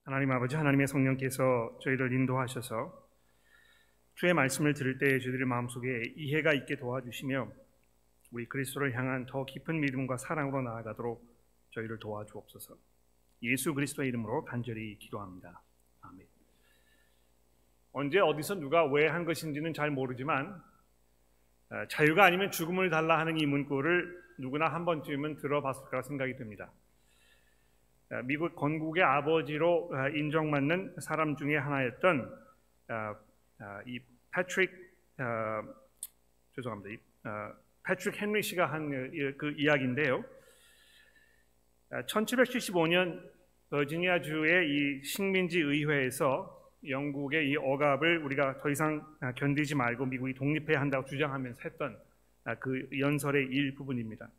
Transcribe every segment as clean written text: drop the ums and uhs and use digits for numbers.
하나님 아버지, 하나님의 성령께서 저희를 인도하셔서 주의 말씀을 들을 때 저희들의 마음속에 이해가 있게 도와주시며 우리 그리스도를 향한 더 깊은 믿음과 사랑으로 나아가도록 저희를 도와주옵소서. 예수 그리스도의 이름으로 간절히 기도합니다. 아멘. 언제 어디서 누가 왜 한 것인지는 잘 모르지만 자유가 아니면 죽음을 달라 하는 이 문구를 누구나 한 번쯤은 들어봤을 거라 생각이 듭니다. 미국 건국의 아버지로 인정받는 사람 중에 하나였던 이 패트릭 헨리 씨가 한 그 이야기인데요. 1775년 버지니아주의 이 식민지 의회에서 영국의 이 억압을 우리가 더 이상 견디지 말고 미국이 독립해야 한다고 주장하면서 했던 그 연설의 일부분입니다.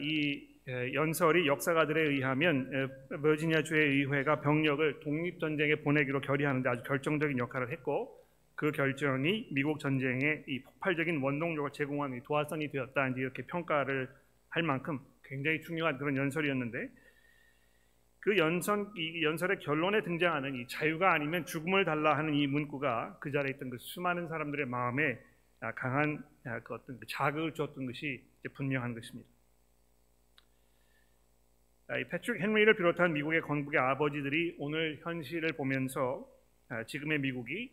이 연설이 역사가들에 의하면 버지니아주의 의회가 병력을 독립전쟁에 보내기로 결의하는데 아주 결정적인 역할을 했고, 그 결정이 미국 전쟁의 이 폭발적인 원동력을 제공하는 도화선이 되었다, 이제 이렇게 평가를 할 만큼 굉장히 중요한 그런 연설이었는데, 그 이 연설의 결론에 등장하는 이 자유가 아니면 죽음을 달라 하는 이 문구가 그 자리에 있던 그 수많은 사람들의 마음에 강한 그 어떤 자극을 주었던 것이 분명한 것입니다. 이 패트릭 헨리를 비롯한 미국의 건국의 아버지들이 오늘 현실을 보면서 지금의 미국이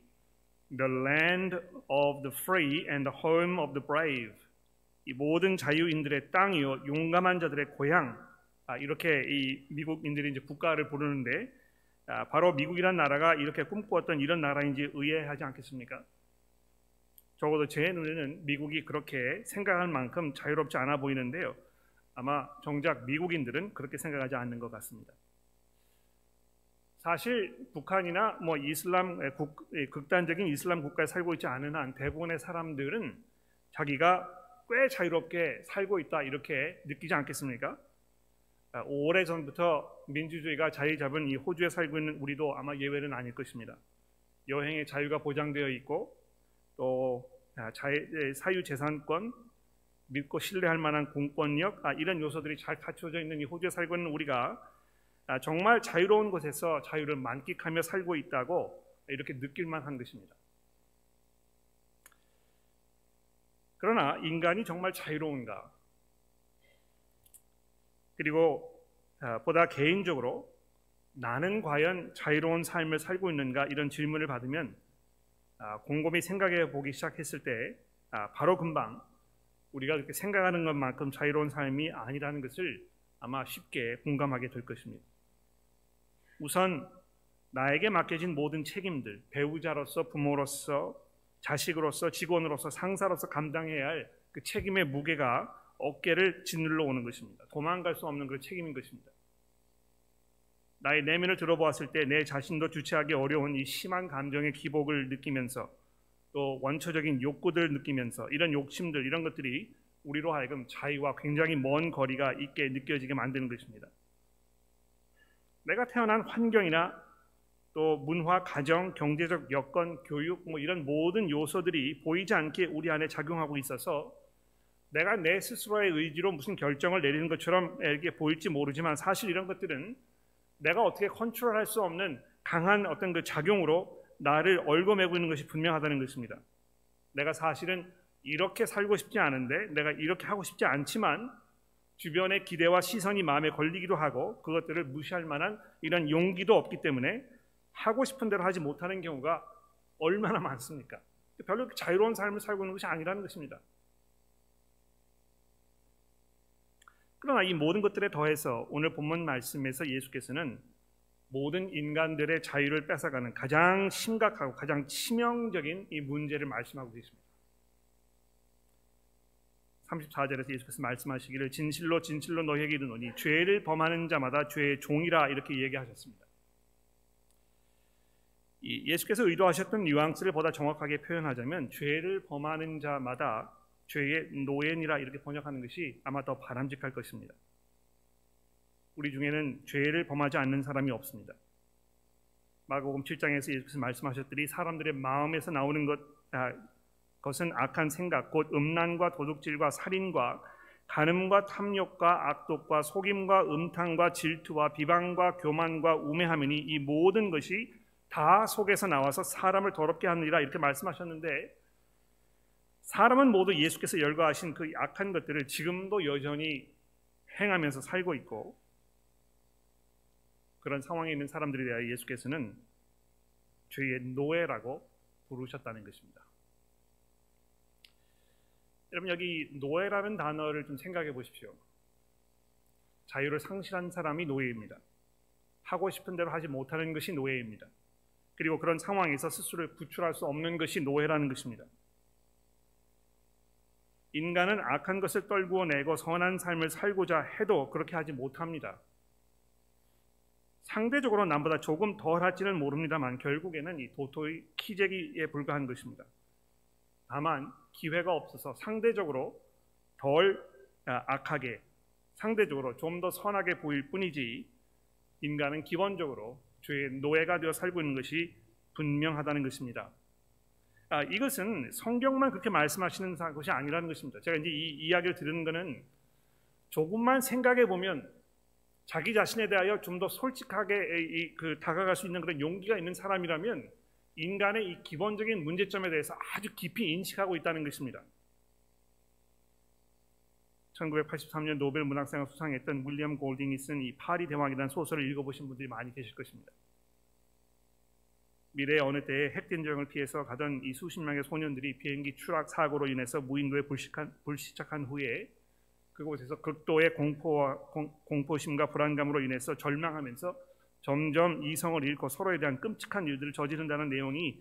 the land of the free and the home of the brave, 이 모든 자유인들의 땅이요 용감한 자들의 고향, 이렇게 이 미국인들이 이제 국가를 부르는데 바로 미국이란 나라가 이렇게 꿈꾸었던 이런 나라인지 의아하지 않겠습니까? 적어도 제 눈에는 미국이 그렇게 생각할 만큼 자유롭지 않아 보이는데요. 아마 정작 미국인들은 그렇게 생각하지 않는 것 같습니다. 사실 북한이나 뭐 극단적인 이슬람 국가에 살고 있지 않은 한 대부분의 사람들은 자기가 꽤 자유롭게 살고 있다 이렇게 느끼지 않겠습니까? 오래전부터 민주주의가 자리 잡은 이 호주에 살고 있는 우리도 아마 예외는 아닐 것입니다. 여행의 자유가 보장되어 있고 또 사유재산권, 믿고 신뢰할 만한 공권력, 이런 요소들이 잘 갖춰져 있는 이 호주에 살고 있는 우리가 정말 자유로운 곳에서 자유를 만끽하며 살고 있다고 이렇게 느낄만 한 것입니다. 그러나 인간이 정말 자유로운가? 그리고 보다 개인적으로 나는 과연 자유로운 삶을 살고 있는가? 이런 질문을 받으면 곰곰이 생각해 보기 시작했을 때 바로 금방 우리가 그렇게 생각하는 것만큼 자유로운 삶이 아니라는 것을 아마 쉽게 공감하게 될 것입니다. 우선 나에게 맡겨진 모든 책임들, 배우자로서, 부모로서, 자식으로서, 직원으로서, 상사로서 감당해야 할 그 책임의 무게가 어깨를 짓눌러 오는 것입니다. 도망갈 수 없는 그 책임인 것입니다. 나의 내면을 들어보았을 때 내 자신도 주체하기 어려운 이 심한 감정의 기복을 느끼면서 또 원초적인 욕구들을 느끼면서 이런 욕심들, 이런 것들이 우리로 하여금 자유와 굉장히 먼 거리가 있게 느껴지게 만드는 것입니다. 내가 태어난 환경이나 또 문화, 가정, 경제적 여건, 교육, 이런 모든 요소들이 보이지 않게 우리 안에 작용하고 있어서 내가 내 스스로의 의지로 무슨 결정을 내리는 것처럼 이렇게 보일지 모르지만 사실 이런 것들은 내가 어떻게 컨트롤할 수 없는 강한 어떤 그 작용으로 나를 얽어매고 있는 것이 분명하다는 것입니다. 내가 사실은 이렇게 살고 싶지 않은데, 내가 이렇게 하고 싶지 않지만 주변의 기대와 시선이 마음에 걸리기도 하고 그것들을 무시할 만한 이런 용기도 없기 때문에 하고 싶은 대로 하지 못하는 경우가 얼마나 많습니까? 별로 자유로운 삶을 살고 있는 것이 아니라는 것입니다. 그러나 이 모든 것들에 더해서 오늘 본문 말씀에서 예수께서는 모든 인간들의 자유를 뺏어가는 가장 심각하고 가장 치명적인 이 문제를 말씀하고 계십니다. 34절에서 예수께서 말씀하시기를 진실로 진실로 너희에게 이르노니 죄를 범하는 자마다 죄의 종이라 이렇게 얘기하셨습니다. 예수께서 의도하셨던 뉘앙스를 보다 정확하게 표현하자면 죄를 범하는 자마다 죄의 노예니라 이렇게 번역하는 것이 아마 더 바람직할 것입니다. 우리 중에는 죄를 범하지 않는 사람이 없습니다. 마가복음 7장에서 예수께서 말씀하셨더니 사람들의 마음에서 나오는 것은 악한 생각, 곧 음란과 도둑질과 살인과 간음과 탐욕과 악독과 속임과 음탕과 질투와 비방과 교만과 우매함이니 이 모든 것이 다 속에서 나와서 사람을 더럽게 하느니라 이렇게 말씀하셨는데, 사람은 모두 예수께서 열거하신 그 악한 것들을 지금도 여전히 행하면서 살고 있고, 그런 상황에 있는 사람들에 대하여 예수께서는 죄의 노예라고 부르셨다는 것입니다. 여러분, 여기 노예라는 단어를 좀 생각해 보십시오. 자유를 상실한 사람이 노예입니다. 하고 싶은 대로 하지 못하는 것이 노예입니다. 그리고 그런 상황에서 스스로를 구출할 수 없는 것이 노예라는 것입니다. 인간은 악한 것을 떨구어 내고 선한 삶을 살고자 해도 그렇게 하지 못합니다. 상대적으로 남보다 조금 덜 할지는 모릅니다만 결국에는 이 도토의 키재기에 불과한 것입니다. 다만 기회가 없어서 상대적으로 덜 악하게, 상대적으로 좀 더 선하게 보일 뿐이지, 인간은 기본적으로 죄의 노예가 되어 살고 있는 것이 분명하다는 것입니다. 이것은 성경만 그렇게 말씀하시는 것이 아니라는 것입니다. 제가 이제 이 이야기를 들은 것은 조금만 생각해 보면 자기 자신에 대하여 좀 더 솔직하게 다가갈 수 있는 그런 용기가 있는 사람이라면 인간의 이 기본적인 문제점에 대해서 아주 깊이 인식하고 있다는 것입니다. 1983년 노벨 문학상을 수상했던 윌리엄 골딩이 쓴 이 파리 대왕이라는 소설을 읽어보신 분들이 많이 계실 것입니다. 미래의 어느 때에 핵전쟁을 피해서 가던 이 수십 명의 소년들이 비행기 추락 사고로 인해서 무인도에 불시착한 후에 그곳에서 극도의 공포심과 불안감으로 인해서 절망하면서 점점 이성을 잃고 서로에 대한 끔찍한 일들을 저지른다는 내용이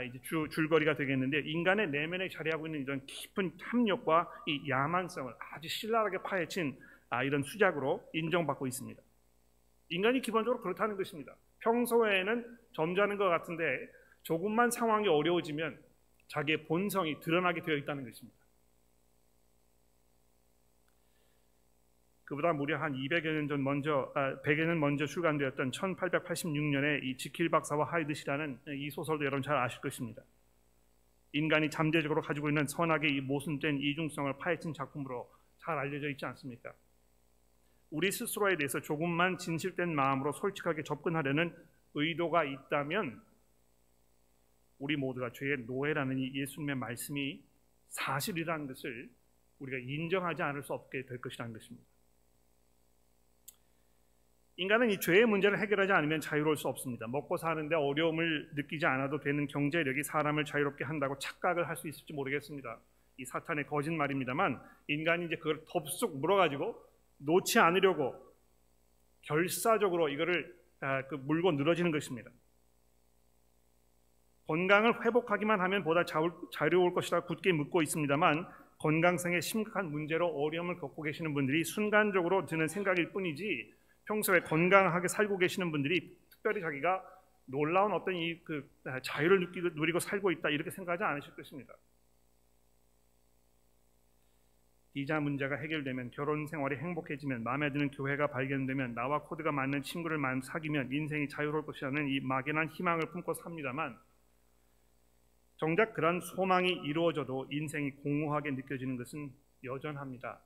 이제 줄거리가 되겠는데, 인간의 내면에 자리하고 있는 이런 깊은 탐욕과 이 야만성을 아주 신랄하게 파헤친 이런 수작으로 인정받고 있습니다. 인간이 기본적으로 그렇다는 것입니다. 평소에는 점잖은 것 같은데 조금만 상황이 어려워지면 자기의 본성이 드러나게 되어 있다는 것입니다. 그보다 무려 한 200여 년 전 100여 년 먼저 출간되었던 1886년에 이 지킬 박사와 하이드시라는 이 소설도 여러분 잘 아실 것입니다. 인간이 잠재적으로 가지고 있는 선악의 이 모순된 이중성을 파헤친 작품으로 잘 알려져 있지 않습니까? 우리 스스로에 대해서 조금만 진실된 마음으로 솔직하게 접근하려는 의도가 있다면 우리 모두가 죄의 노예라는 이 예수님의 말씀이 사실이라는 것을 우리가 인정하지 않을 수 없게 될 것이라는 것입니다. 인간은 이 죄의 문제를 해결하지 않으면 자유로울 수 없습니다. 먹고 사는데 어려움을 느끼지 않아도 되는 경제력이 사람을 자유롭게 한다고 착각을 할 수 있을지 모르겠습니다. 이 사탄의 거짓말입니다만, 인간이 이제 그걸 덥석 물어가지고 놓지 않으려고 결사적으로 이거를 물고 늘어지는 것입니다. 건강을 회복하기만 하면 보다 자유로울 것이라 굳게 묻고 있습니다만, 건강상의 심각한 문제로 어려움을 겪고 계시는 분들이 순간적으로 드는 생각일 뿐이지, 평소에 건강하게 살고 계시는 분들이 특별히 자기가 놀라운 어떤 자유를 누리고 살고 있다 이렇게 생각하지 않으실 것입니다. 비자 문제가 해결되면, 결혼 생활이 행복해지면, 마음에 드는 교회가 발견되면, 나와 코드가 맞는 친구를 사귀면 인생이 자유로울 것이라는 이 막연한 희망을 품고 삽니다만, 정작 그런 소망이 이루어져도 인생이 공허하게 느껴지는 것은 여전합니다.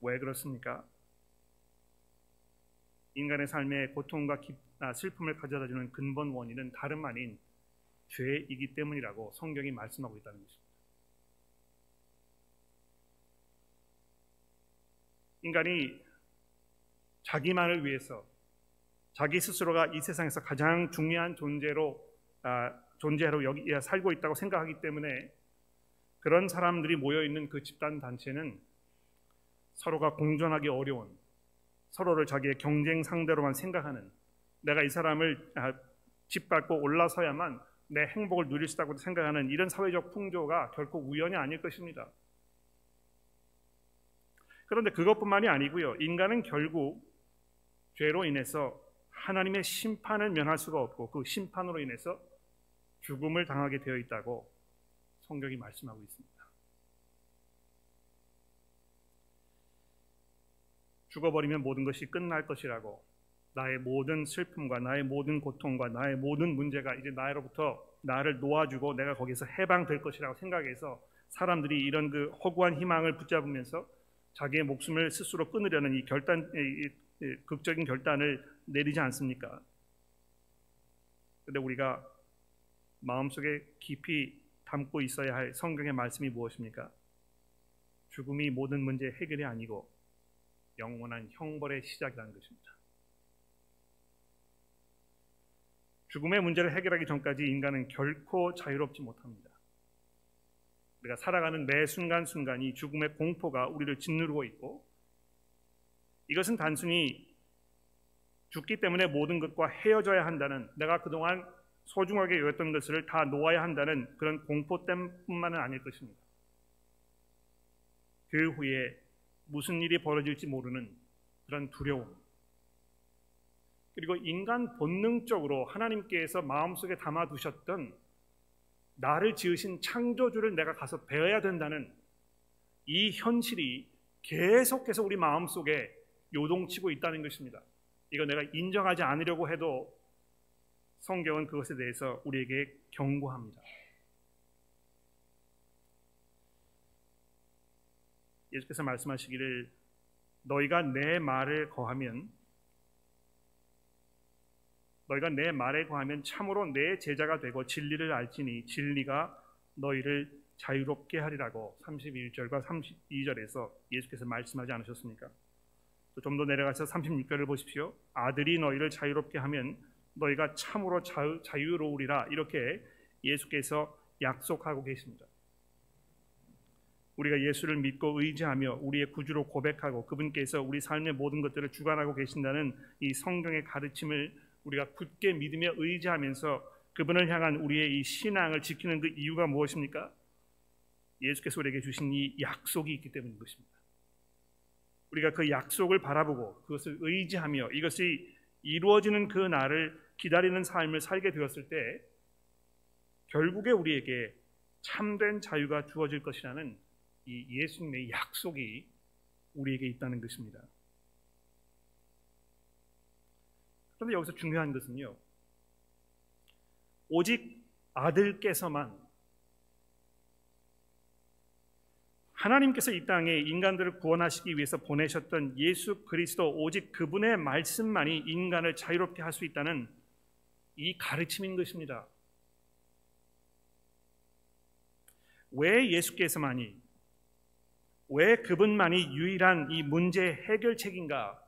왜 그렇습니까? 인간의 삶에 고통과 슬픔을 가져다주는 근본 원인은 다름 아닌 죄이기 때문이라고 성경이 말씀하고 있다는 것입니다. 인간이 자기만을 위해서 자기 스스로가 이 세상에서 가장 중요한 존재로 여기 살고 있다고 생각하기 때문에, 그런 사람들이 모여있는 그 집단 단체는 서로가 공존하기 어려운, 서로를 자기의 경쟁 상대로만 생각하는, 내가 이 사람을 짓밟고 올라서야만 내 행복을 누릴 수 있다고 생각하는 이런 사회적 풍조가 결코 우연이 아닐 것입니다. 그런데 그것뿐만이 아니고요, 인간은 결국 죄로 인해서 하나님의 심판을 면할 수가 없고 그 심판으로 인해서 죽음을 당하게 되어 있다고 성경이 말씀하고 있습니다. 죽어버리면 모든 것이 끝날 것이라고, 나의 모든 슬픔과 나의 모든 고통과 나의 모든 문제가 이제 나로부터 나를 놓아주고 내가 거기서 해방될 것이라고 생각해서 사람들이 이런 그 허구한 희망을 붙잡으면서 자기의 목숨을 스스로 끊으려는 이 극적인 결단을 내리지 않습니까? 그런데 우리가 마음속에 깊이 담고 있어야 할 성경의 말씀이 무엇입니까? 죽음이 모든 문제의 해결이 아니고 영원한 형벌의 시작이라는 것입니다. 죽음의 문제를 해결하기 전까지 인간은 결코 자유롭지 못합니다. 우리가 살아가는 매 순간순간이 죽음의 공포가 우리를 짓누르고 있고, 이것은 단순히 죽기 때문에 모든 것과 헤어져야 한다는, 내가 그동안 소중하게 여겼던 것을 다 놓아야 한다는 그런 공포 때문만은 아닐 것입니다. 그 후에 무슨 일이 벌어질지 모르는 그런 두려움, 그리고 인간 본능적으로 하나님께서 마음속에 담아두셨던 나를 지으신 창조주를 내가 가서 배워야 된다는 이 현실이 계속해서 우리 마음속에 요동치고 있다는 것입니다. 이거 내가 인정하지 않으려고 해도 성경은 그것에 대해서 우리에게 경고합니다. 예수께서 말씀하시기를 너희가 내 말에 거하면 참으로 내 제자가 되고 진리를 알지니 진리가 너희를 자유롭게 하리라고 31절과 32절에서 예수께서 말씀하지 않으셨습니까? 또 좀 더 내려가서 36절을 보십시오. 아들이 너희를 자유롭게 하면 너희가 참으로 자유로우리라, 이렇게 예수께서 약속하고 계십니다. 우리가 예수를 믿고 의지하며 우리의 구주로 고백하고 그분께서 우리 삶의 모든 것들을 주관하고 계신다는 이 성경의 가르침을 우리가 굳게 믿으며 의지하면서 그분을 향한 우리의 이 신앙을 지키는 그 이유가 무엇입니까? 예수께서 우리에게 주신 이 약속이 있기 때문인 것입니다. 우리가 그 약속을 바라보고 그것을 의지하며 이것이 이루어지는 그 날을 기다리는 삶을 살게 되었을 때 결국에 우리에게 참된 자유가 주어질 것이라는 이 예수님의 약속이 우리에게 있다는 것입니다. 그런데 여기서 중요한 것은요, 오직 아들께서만, 하나님께서 이 땅에 인간들을 구원하시기 위해서 보내셨던 예수 그리스도, 오직 그분의 말씀만이 인간을 자유롭게 할 수 있다는 이 가르침인 것입니다. 왜 예수께서만이, 왜 그분만이 유일한 이 문제의 해결책인가?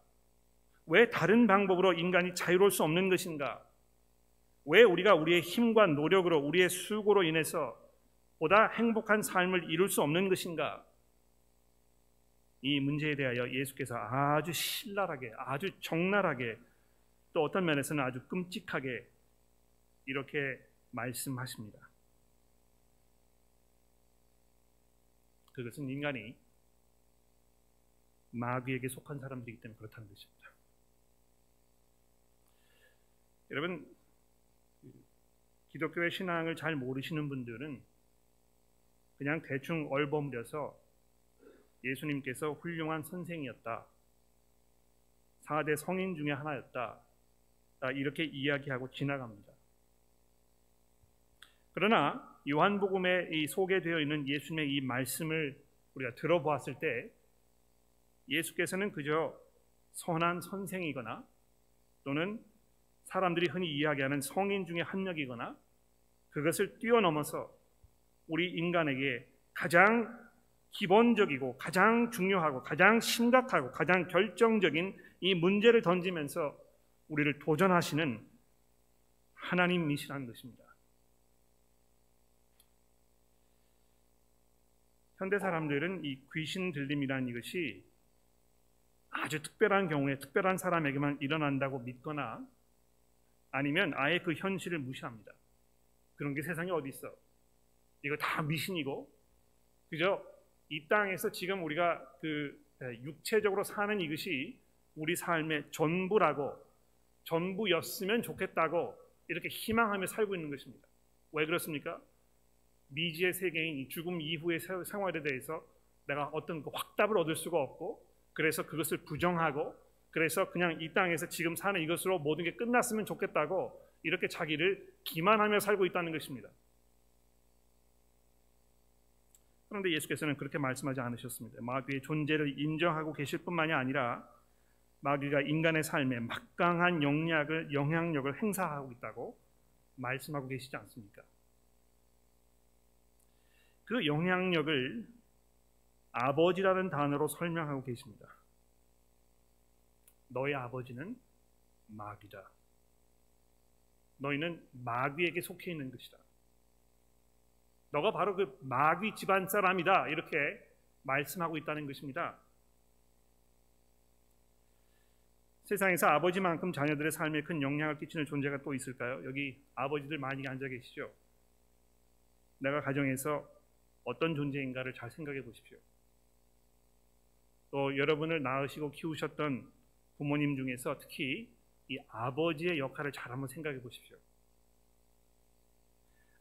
왜 다른 방법으로 인간이 자유로울 수 없는 것인가? 왜 우리가 우리의 힘과 노력으로, 우리의 수고로 인해서 보다 행복한 삶을 이룰 수 없는 것인가? 이 문제에 대하여 예수께서 아주 신랄하게, 아주 적나라하게, 또 어떤 면에서는 아주 끔찍하게 이렇게 말씀하십니다. 그것은 인간이 마귀에게 속한 사람들이기 때문에 그렇다는 것입니다. 여러분, 기독교의 신앙을 잘 모르시는 분들은 그냥 대충 얼버무려서 예수님께서 훌륭한 선생이었다, 4대 성인 중에 하나였다, 이렇게 이야기하고 지나갑니다. 그러나 요한복음에 이 소개되어 있는 예수님의 이 말씀을 우리가 들어보았을 때 예수께서는 그저 선한 선생이거나 또는 사람들이 흔히 이야기하는 성인 중에 한 명이거나 그것을 뛰어넘어서 우리 인간에게 가장 기본적이고 가장 중요하고 가장 심각하고 가장 결정적인 이 문제를 던지면서 우리를 도전하시는 하나님이시라는 것입니다. 현대 사람들은 이 귀신 들림이라는 이것이 아주 특별한 경우에 특별한 사람에게만 일어난다고 믿거나 아니면 아예 그 현실을 무시합니다. 그런 게 세상에 어디 있어? 이거 다 미신이고 그저 이 땅에서 지금 우리가 그 육체적으로 사는 이것이 우리 삶의 전부라고, 전부였으면 좋겠다고 이렇게 희망하며 살고 있는 것입니다. 왜 그렇습니까? 미지의 세계인 이 죽음 이후의 생활에 대해서 내가 어떤 확답을 얻을 수가 없고, 그래서 그것을 부정하고, 그래서 그냥 이 땅에서 지금 사는 이것으로 모든 게 끝났으면 좋겠다고 이렇게 자기를 기만하며 살고 있다는 것입니다. 그런데 예수께서는 그렇게 말씀하지 않으셨습니다. 마귀의 존재를 인정하고 계실 뿐만이 아니라 마귀가 인간의 삶에 막강한 영향력을 행사하고 있다고 말씀하고 계시지 않습니까? 그 영향력을 아버지라는 단어로 설명하고 계십니다. 너의 아버지는 마귀다. 너희는 마귀에게 속해 있는 것이다. 너가 바로 그 마귀 집안 사람이다. 이렇게 말씀하고 있다는 것입니다. 세상에서 아버지만큼 자녀들의 삶에 큰 영향을 끼치는 존재가 또 있을까요? 여기 아버지들 많이 앉아 계시죠? 내가 가정에서 어떤 존재인가를 잘 생각해 보십시오. 또 여러분을 낳으시고 키우셨던 부모님 중에서 특히 이 아버지의 역할을 잘 한번 생각해 보십시오.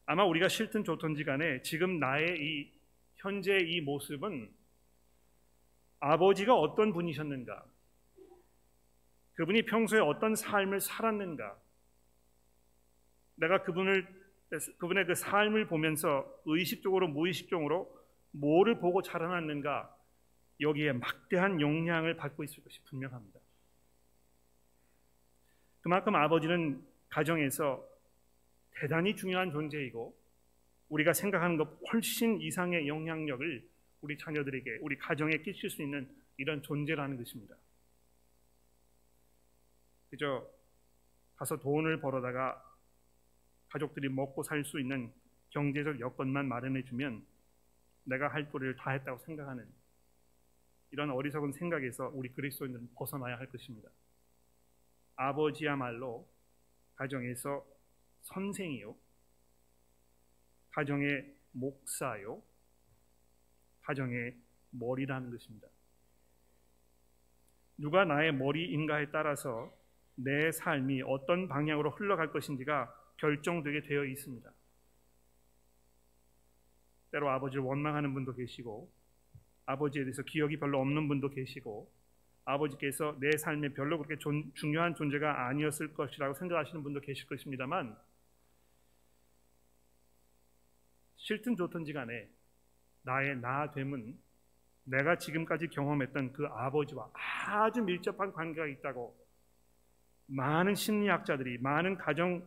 아마 우리가 싫든 좋든지 간에 지금 나의 이 현재의 이 모습은 아버지가 어떤 분이셨는가, 그분이 평소에 어떤 삶을 살았는가, 내가 그분의 그 삶을 보면서 의식적으로 무의식적으로 뭐를 보고 자라났는가, 여기에 막대한 영향을 받고 있을 것이 분명합니다. 그만큼 아버지는 가정에서 대단히 중요한 존재이고 우리가 생각하는 것 훨씬 이상의 영향력을 우리 자녀들에게, 우리 가정에 끼칠 수 있는 이런 존재라는 것입니다. 그저 가서 돈을 벌어다가 가족들이 먹고 살 수 있는 경제적 여건만 마련해 주면 내가 할 도리를 다 했다고 생각하는 이런 어리석은 생각에서 우리 그리스도인들은 벗어나야 할 것입니다. 아버지야말로 가정에서 선생이요, 가정의 목사요, 가정의 머리라는 것입니다. 누가 나의 머리인가에 따라서 내 삶이 어떤 방향으로 흘러갈 것인지가 결정되게 되어 있습니다. 때로 아버지를 원망하는 분도 계시고, 아버지에 대해서 기억이 별로 없는 분도 계시고, 아버지께서 내 삶에 별로 그렇게 중요한 존재가 아니었을 것이라고 생각하시는 분도 계실 것입니다만, 싫든 좋든지 간에 나의 나됨은 내가 지금까지 경험했던 그 아버지와 아주 밀접한 관계가 있다고 많은 심리학자들이, 많은 가정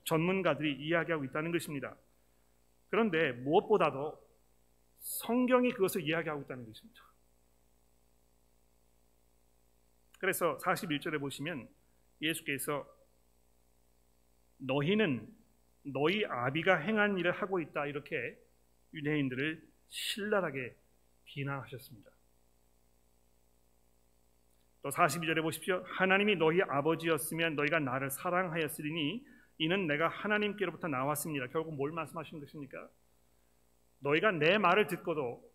전문가들이 이야기하고 있다는 것입니다. 그런데 무엇보다도 성경이 그것을 이야기하고 있다는 것입니다. 그래서 41절에 보시면 예수께서 너희는 너희 아비가 행한 일을 하고 있다, 이렇게 유대인들을 신랄하게 비난하셨습니다. 또 42절에 보십시오. 하나님이 너희 아버지였으면 너희가 나를 사랑하였으리니 이는 내가 하나님께로부터 나왔습니다. 결국 뭘 말씀하시는 것입니까? 너희가 내 말을 듣고도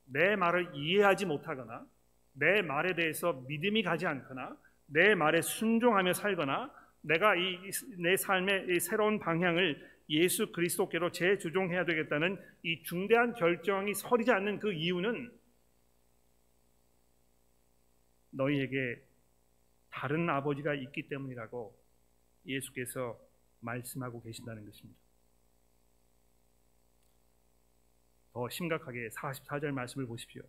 내 말을 이해하지 못하거나 내 말에 대해서 믿음이 가지 않거나 내 말에 순종하며 살거나 내가 내 삶의 이 새로운 방향을 예수 그리스도께로 재조정해야 되겠다는 이 중대한 결정이 서리지 않는 그 이유는 너희에게 다른 아버지가 있기 때문이라고 예수께서 말씀하고 계신다는 것입니다. 더 심각하게 44절 말씀을 보십시오.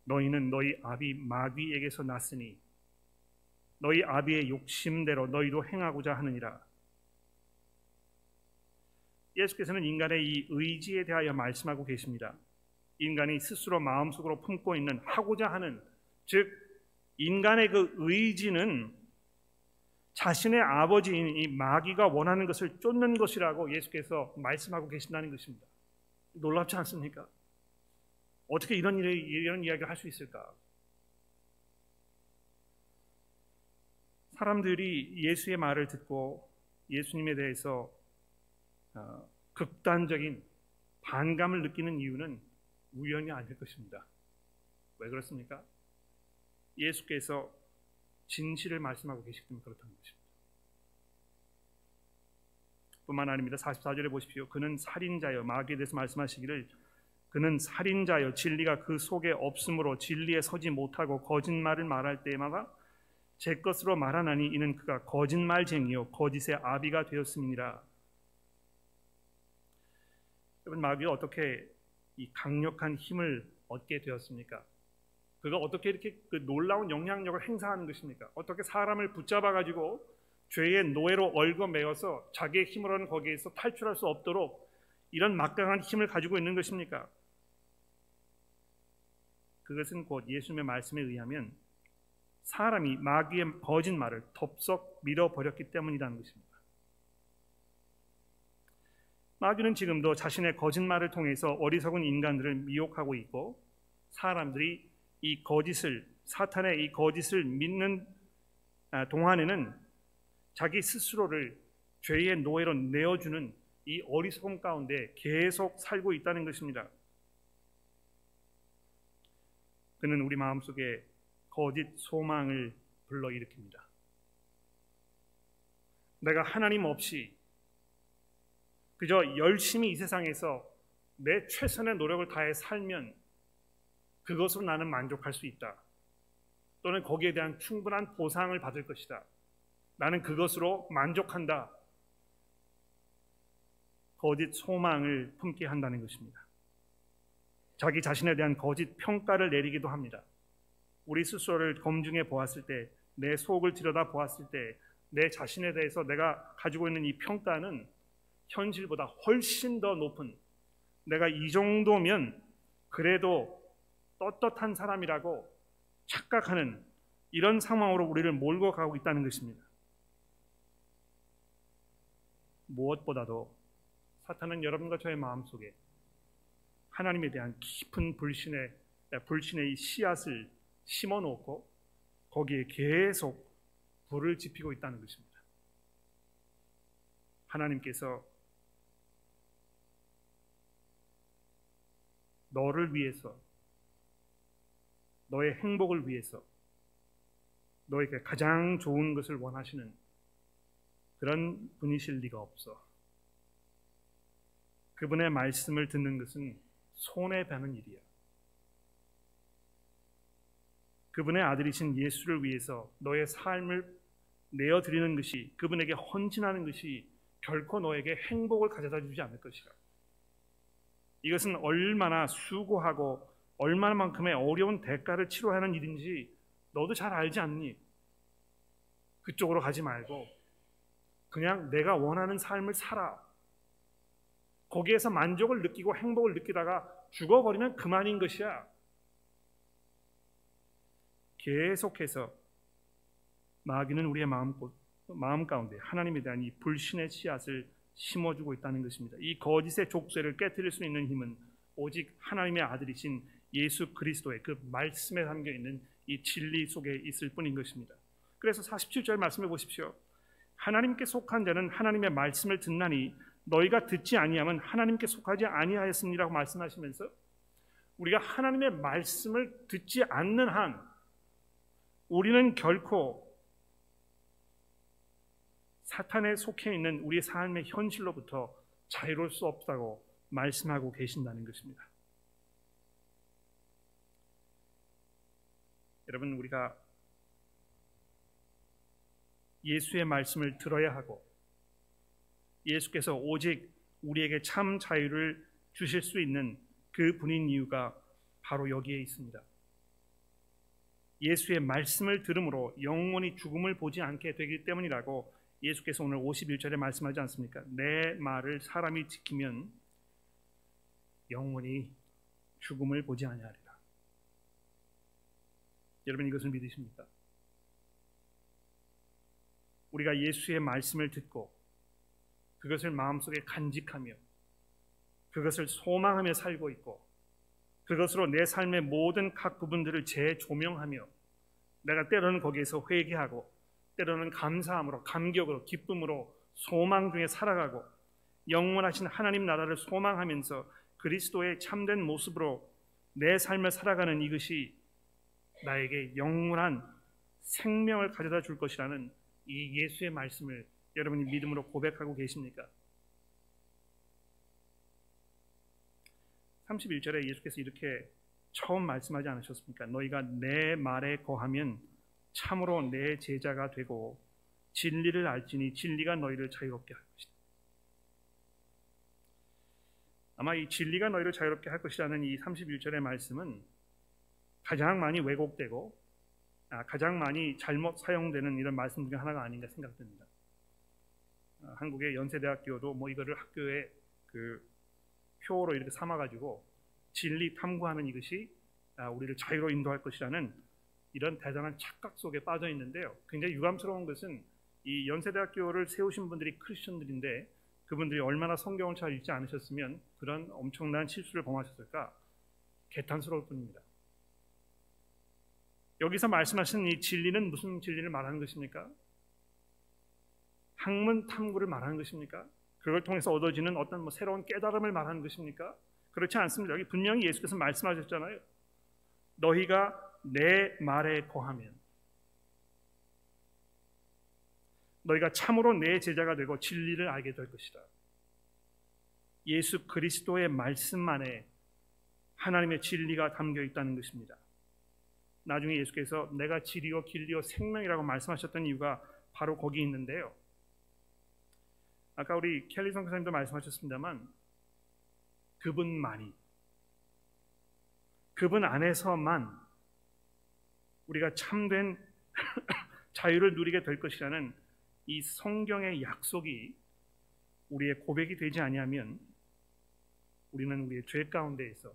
너희는 너희 아비 마귀에게서 났으니 너희 아비의 욕심대로 너희도 행하고자 하느니라. 예수께서는 인간의 이 의지에 대하여 말씀하고 계십니다. 인간이 스스로 마음속으로 품고 있는 하고자 하는, 즉 인간의 그 의지는 자신의 아버지인 이 마귀가 원하는 것을 쫓는 것이라고 예수께서 말씀하고 계신다는 것입니다. 놀랍지 않습니까? 어떻게 이런 이야기를 할 수 있을까? 사람들이 예수의 말을 듣고 예수님에 대해서 극단적인 반감을 느끼는 이유는 우연이 아닐 것입니다. 왜 그렇습니까? 예수께서 진실을 말씀하고 계시기 때문에 그렇다는 것입니다. 뿐만 아닙니다. 44절에 보십시오. 그는 살인자여, 마귀에 대해서 말씀하시기를 그는 살인자여 진리가 그 속에 없으므로 진리에 서지 못하고 거짓말을 말할 때마다 제 것으로 말하나니 이는 그가 거짓말쟁이요 거짓의 아비가 되었음이니라. 여러분, 마귀가 어떻게 이 강력한 힘을 얻게 되었습니까? 그가 어떻게 이렇게 그 놀라운 영향력을 행사하는 것입니까? 어떻게 사람을 붙잡아 가지고 죄의 노예로 얽어매어서 자기의 힘으로는 거기에서 탈출할 수 없도록 이런 막강한 힘을 가지고 있는 것입니까? 그것은 곧 예수님의 말씀에 의하면 사람이 마귀의 거짓말을 덥석 밀어버렸기 때문이라는 것입니다. 마귀는 지금도 자신의 거짓말을 통해서 어리석은 인간들을 미혹하고 있고, 사람들이 이 거짓을, 사탄의 이 거짓을 믿는 동안에는 자기 스스로를 죄의 노예로 내어주는 이 어리석음 가운데 계속 살고 있다는 것입니다. 그는 우리 마음속에 거짓 소망을 불러일으킵니다. 내가 하나님 없이 그저 열심히 이 세상에서 내 최선의 노력을 다해 살면 그것으로 나는 만족할 수 있다. 또는 거기에 대한 충분한 보상을 받을 것이다. 나는 그것으로 만족한다. 거짓 소망을 품게 한다는 것입니다. 자기 자신에 대한 거짓 평가를 내리기도 합니다. 우리 스스로를 검증해 보았을 때, 내 속을 들여다 보았을 때 내 자신에 대해서 내가 가지고 있는 이 평가는 현실보다 훨씬 더 높은, 내가 이 정도면 그래도 떳떳한 사람이라고 착각하는 이런 상황으로 우리를 몰고 가고 있다는 것입니다. 무엇보다도 사탄은 여러분과 저의 마음속에 하나님에 대한 깊은 불신의 이 씨앗을 심어놓고 거기에 계속 불을 지피고 있다는 것입니다. 하나님께서 너를 위해서, 너의 행복을 위해서 너에게 가장 좋은 것을 원하시는 그런 분이실 리가 없어. 그분의 말씀을 듣는 것은 손해배는 일이야. 그분의 아들이신 예수를 위해서 너의 삶을 내어드리는 것이, 그분에게 헌신하는 것이 결코 너에게 행복을 가져다 주지 않을 것이다. 이것은 얼마나 수고하고 얼마만큼의 어려운 대가를 치러야 하는 일인지 너도 잘 알지 않니? 그쪽으로 가지 말고 그냥 내가 원하는 삶을 살아. 거기에서 만족을 느끼고 행복을 느끼다가 죽어버리면 그만인 것이야. 계속해서 마귀는 우리의 마음 가운데 하나님에 대한 이 불신의 씨앗을 심어주고 있다는 것입니다. 이 거짓의 족쇄를 깨뜨릴 수 있는 힘은 오직 하나님의 아들이신 예수 그리스도의 그 말씀에 담겨있는 이 진리 속에 있을 뿐인 것입니다. 그래서 47절 말씀해 보십시오. 하나님께 속한 자는 하나님의 말씀을 듣나니 너희가 듣지 아니하면 하나님께 속하지 아니하였습니다라고 말씀하시면서, 우리가 하나님의 말씀을 듣지 않는 한 우리는 결코 사탄에 속해 있는 우리의 삶의 현실로부터 자유로울 수 없다고 말씀하고 계신다는 것입니다. 여러분, 우리가 예수의 말씀을 들어야 하고 예수께서 오직 우리에게 참 자유를 주실 수 있는 그 분인 이유가 바로 여기에 있습니다. 예수의 말씀을 들음으로 영원히 죽음을 보지 않게 되기 때문이라고 예수께서 오늘 51절에 말씀하지 않습니까? 내 말을 사람이 지키면 영원히 죽음을 보지 아니하리라. 여러분, 이것을 믿으십니까? 우리가 예수의 말씀을 듣고 그것을 마음속에 간직하며 그것을 소망하며 살고 있고 그것으로 내 삶의 모든 각 부분들을 재조명하며 내가 때로는 거기에서 회개하고 때로는 감사함으로, 감격으로, 기쁨으로, 소망 중에 살아가고 영원하신 하나님 나라를 소망하면서 그리스도의 참된 모습으로 내 삶을 살아가는 이것이 나에게 영원한 생명을 가져다 줄 것이라는 이 예수의 말씀을 여러분이 믿음으로 고백하고 계십니까? 31절에 예수께서 이렇게 처음 말씀하지 않으셨습니까? 너희가 내 말에 거하면 참으로 내 제자가 되고 진리를 알지니 진리가 너희를 자유롭게 할 아마 이 진리가 너희를 자유롭게 할 것이라는 이 31절의 말씀은 가장 많이 왜곡되고 가장 많이 잘못 사용되는 이런 말씀 중에 하나가 아닌가 생각됩니다. 한국의 연세대학교도 뭐 이거를 학교에 그 표로 이렇게 삼아가지고 진리 탐구하는 이것이 우리를 자유로 인도할 것이라는 이런 대단한 착각 속에 빠져 있는데요. 굉장히 유감스러운 것은 이 연세대학교를 세우신 분들이 크리스천들인데 그분들이 얼마나 성경을 잘 읽지 않으셨으면 그런 엄청난 실수를 범하셨을까 개탄스러울 뿐입니다. 여기서 말씀하신 이 진리는 무슨 진리를 말하는 것입니까? 학문 탐구를 말하는 것입니까? 그걸 통해서 얻어지는 어떤 새로운 깨달음을 말하는 것입니까? 그렇지 않습니다. 여기 분명히 예수께서 말씀하셨잖아요. 너희가 내 말에 거하면 너희가 참으로 내 제자가 되고 진리를 알게 될 것이다. 예수 그리스도의 말씀 안에 하나님의 진리가 담겨 있다는 것입니다. 나중에 예수께서 내가 진리요 길리요 생명이라고 말씀하셨던 이유가 바로 거기 있는데요. 아까 우리 켈리 선교사님도 말씀하셨습니다만 그분만이, 그분 안에서만 우리가 참된 자유를 누리게 될 것이라는 이 성경의 약속이 우리의 고백이 되지 아니하면 우리는 우리의 죄 가운데에서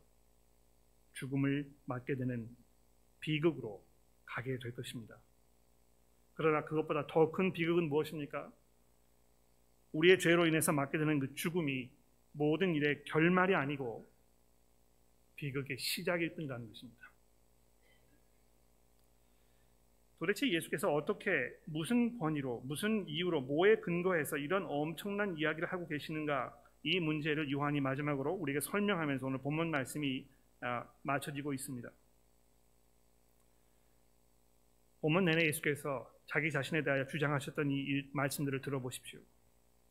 죽음을 맞게 되는 비극으로 가게 될 것입니다. 그러나 그것보다 더 큰 비극은 무엇입니까? 우리의 죄로 인해서 맞게 되는 그 죽음이 모든 일의 결말이 아니고 비극의 시작일 뿐이라는 것입니다. 도대체 예수께서 어떻게 무슨 권위로 무슨 이유로 뭐에 근거해서 이런 엄청난 이야기를 하고 계시는가, 이 문제를 요한이 마지막으로 우리에게 설명하면서 오늘 본문 말씀이 맞춰지고 있습니다. 본문 내내 예수께서 자기 자신에 대하여 주장하셨던 이 말씀들을 들어보십시오.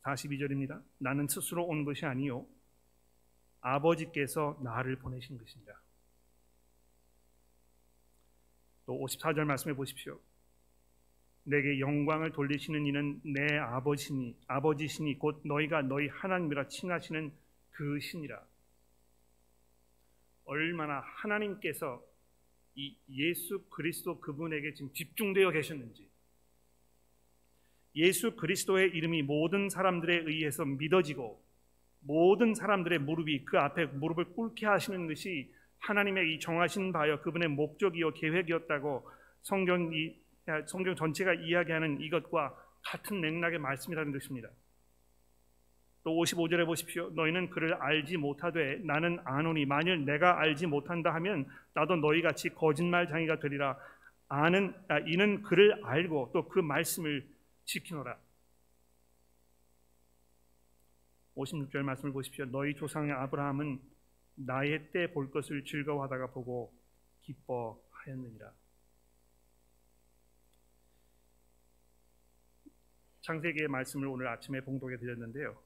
42절입니다. 나는 스스로 온 것이 아니요 아버지께서 나를 보내신 것입니다. 또 54절 말씀해 보십시오. 내게 영광을 돌리시는 이는 내 아버지시니 곧 너희가 너희 하나님이라 칭하시는 그 신이라. 얼마나 하나님께서 이 예수 그리스도 그분에게 지금 집중되어 계셨는지, 예수 그리스도의 이름이 모든 사람들에 의해서 믿어지고 모든 사람들의 무릎이 그 앞에 무릎을 꿇게 하시는 것이 하나님의 이 정하신 바여 그분의 목적이요 계획이었다고 성경 전체가 이야기하는 이것과 같은 맥락의 말씀이라는 것입니다. 또 55절에 보십시오. 너희는 그를 알지 못하되 나는 아노니 만일 내가 알지 못한다 하면 나도 너희같이 거짓말쟁이가 되리라. 이는 그를 알고 또 그 말씀을 지키노라. 56절 말씀을 보십시오. 너희 조상의 아브라함은 나의 때 볼 것을 즐거워하다가 보고 기뻐하였느니라. 창세기의 말씀을 오늘 아침에 봉독해 드렸는데요.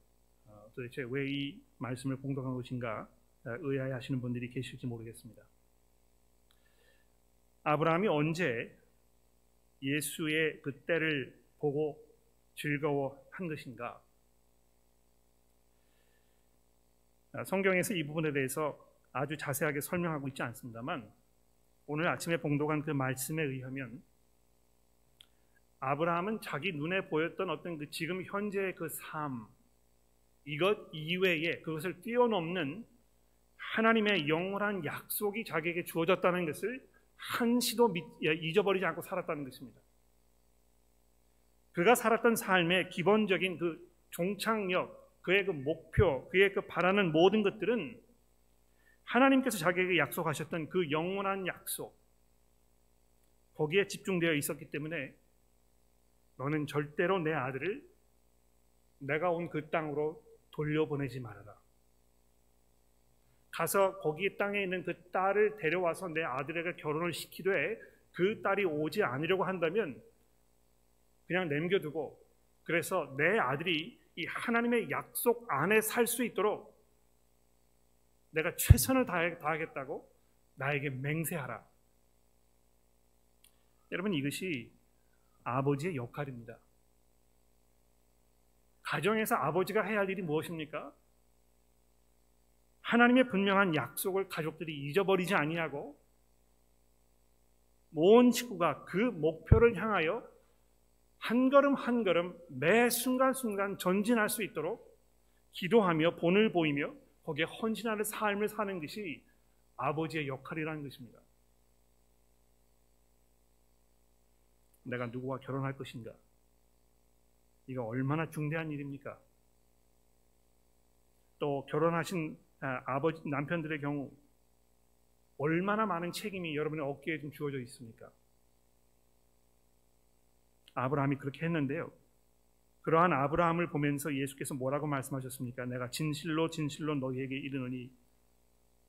도대체 왜 이 말씀을 봉독한 것인가 의아해하시는 분들이 계실지 모르겠습니다. 아브라함이 언제 예수의 그 때를 보고 즐거워한 것인가? 성경에서 이 부분에 대해서 아주 자세하게 설명하고 있지 않습니다만 오늘 아침에 봉독한 그 말씀에 의하면 아브라함은 자기 눈에 보였던 어떤 그 지금 현재의 그 삶, 이것 이외에 그것을 뛰어넘는 하나님의 영원한 약속이 자기에게 주어졌다는 것을 한시도 잊어버리지 않고 살았다는 것입니다. 그가 살았던 삶의 기본적인 그 종착역, 그의 그 목표, 그의 그 바라는 모든 것들은 하나님께서 자기에게 약속하셨던 그 영원한 약속, 거기에 집중되어 있었기 때문에 너는 절대로 내 아들을 내가 온 그 땅으로 돌려보내지 말아라. 가서 거기 땅에 있는 그 딸을 데려와서 내 아들에게 결혼을 시키되 그 딸이 오지 않으려고 한다면 그냥 남겨두고, 그래서 내 아들이 이 하나님의 약속 안에 살 수 있도록 내가 최선을 다하겠다고 나에게 맹세하라. 여러분, 이것이 아버지의 역할입니다. 가정에서 아버지가 해야 할 일이 무엇입니까? 하나님의 분명한 약속을 가족들이 잊어버리지 아니하고 온 식구가 그 목표를 향하여 한 걸음 한 걸음 매 순간순간 전진할 수 있도록 기도하며 본을 보이며 거기에 헌신하는 삶을 사는 것이 아버지의 역할이라는 것입니다. 내가 누구와 결혼할 것인가? 이거 얼마나 중대한 일입니까? 또 결혼하신 아버지 남편들의 경우 얼마나 많은 책임이 여러분의 어깨에 좀 주어져 있습니까? 아브라함이 그렇게 했는데요. 그러한 아브라함을 보면서 예수께서 뭐라고 말씀하셨습니까? 내가 진실로 진실로 너희에게 이르노니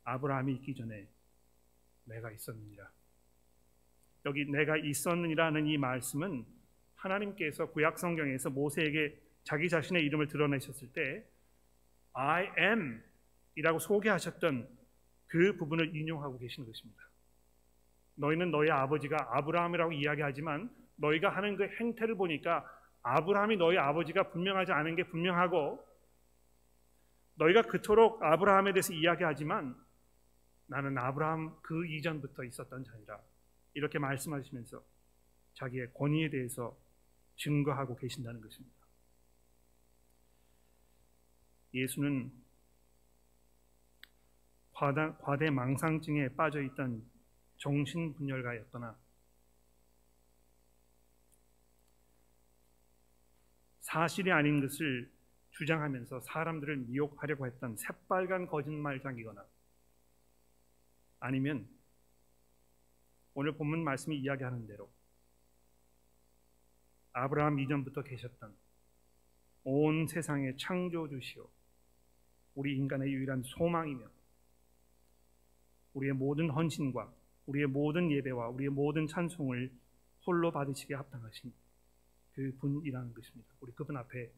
아브라함이 있기 전에 내가 있었느니라. 여기 내가 있었느니라는 이 말씀은 하나님께서 구약 성경에서 모세에게 자기 자신의 이름을 드러내셨을 때 I am 이라고 소개하셨던 그 부분을 인용하고 계시는 것입니다. 너희는 너희 아버지가 아브라함이라고 이야기하지만 너희가 하는 그 행태를 보니까 아브라함이 너희 아버지가 분명하지 않은 게 분명하고 너희가 그토록 아브라함에 대해서 이야기하지만 나는 아브라함 그 이전부터 있었던 자이라 이렇게 말씀하시면서 자기의 권위에 대해서 증거하고 계신다는 것입니다. 예수는 과대 망상증에 빠져있던 정신분열가였거나 사실이 아닌 것을 주장하면서 사람들을 미혹하려고 했던 새빨간 거짓말장이거나 아니면 오늘 본문 말씀이 이야기하는 대로 아브라함 이전부터 계셨던 온 세상의 창조주시오 우리 인간의 유일한 소망이며 우리의 모든 헌신과 우리의 모든 예배와 우리의 모든 찬송을 홀로 받으시기에 합당하신 그 분이라는 것입니다. 우리 그분 앞에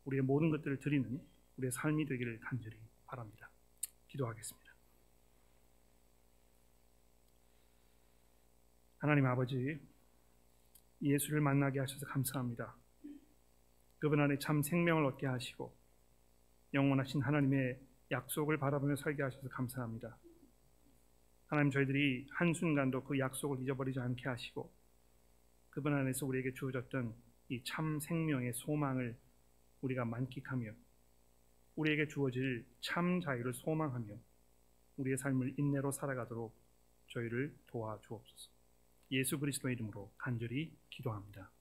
우리의 모든 것들을 드리는 우리의 삶이 되기를 간절히 바랍니다. 기도하겠습니다. 하나님 아버지, 예수를 만나게 하셔서 감사합니다. 그분 안에 참 생명을 얻게 하시고 영원하신 하나님의 약속을 바라보며 살게 하셔서 감사합니다. 하나님, 저희들이 한순간도 그 약속을 잊어버리지 않게 하시고 그분 안에서 우리에게 주어졌던 이 참 생명의 소망을 우리가 만끽하며 우리에게 주어질 참 자유를 소망하며 우리의 삶을 인내로 살아가도록 저희를 도와주옵소서. 예수 그리스도의 이름으로 간절히 기도합니다.